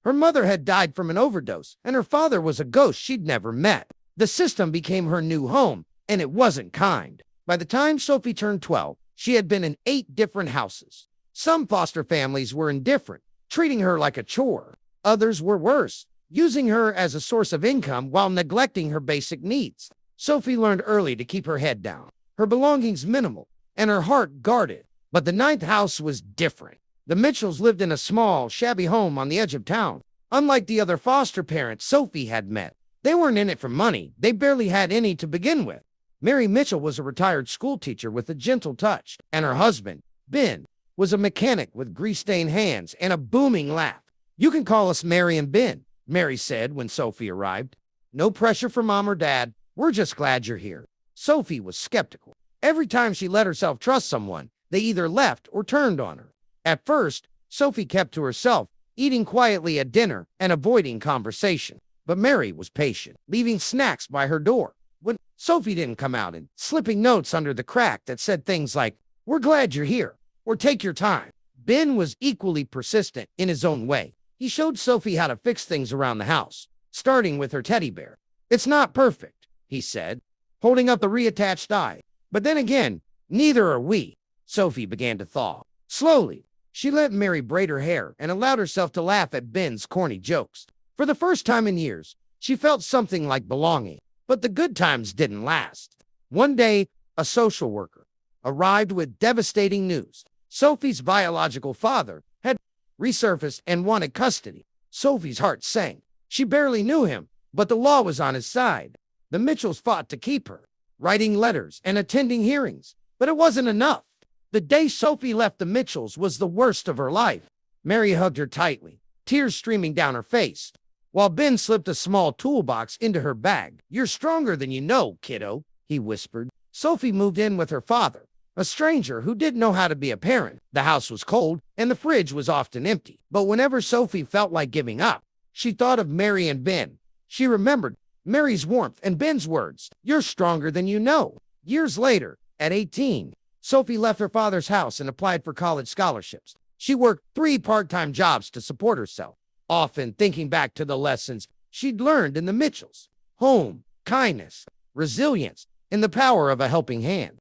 Her mother had died from an overdose, and her father was a ghost she'd never met. The system became her new home, and it wasn't kind. By the time Sophie turned 12, she had been in 8 different houses. Some foster families were indifferent, treating her like a chore. Others were worse, using her as a source of income while neglecting her basic needs. Sophie learned early to keep her head down, her belongings minimal, and her heart guarded. But the 9th house was different. The Mitchells lived in a small, shabby home on the edge of town. Unlike the other foster parents Sophie had met, they weren't in it for money. They barely had any to begin with. Mary Mitchell was a retired schoolteacher with a gentle touch, and her husband, Ben, was a mechanic with grease-stained hands and a booming laugh. "You can call us Mary and Ben," Mary said when Sophie arrived. "No pressure from Mom or Dad. We're just glad you're here." Sophie was skeptical. Every time she let herself trust someone, they either left or turned on her. At first, Sophie kept to herself, eating quietly at dinner and avoiding conversation. But Mary was patient, leaving snacks by her door when Sophie didn't come out and slipping notes under the crack that said things like, "We're glad you're here," or "Take your time." Ben was equally persistent in his own way. He showed Sophie how to fix things around the house, starting with her teddy bear. "It's not perfect," he said, holding up the reattached eye. "But then again, neither are we." Sophie began to thaw. Slowly, she let Mary braid her hair and allowed herself to laugh at Ben's corny jokes. For the first time in years, she felt something like belonging. But the good times didn't last. One day, a social worker arrived with devastating news. Sophie's biological father had resurfaced and wanted custody. Sophie's heart sank. She barely knew him, but the law was on his side. The Mitchells fought to keep her, writing letters and attending hearings. But it wasn't enough. The day Sophie left the Mitchells was the worst of her life. Mary hugged her tightly, tears streaming down her face, while Ben slipped a small toolbox into her bag. "You're stronger than you know, kiddo," he whispered. Sophie moved in with her father, a stranger who didn't know how to be a parent. The house was cold, and the fridge was often empty. But whenever Sophie felt like giving up, she thought of Mary and Ben. She remembered Mary's warmth and Ben's words, "You're stronger than you know." Years later, at 18, Sophie left her father's house and applied for college scholarships. She worked 3 part-time jobs to support herself, often thinking back to the lessons she'd learned in the Mitchells: home, kindness, resilience, and the power of a helping hand.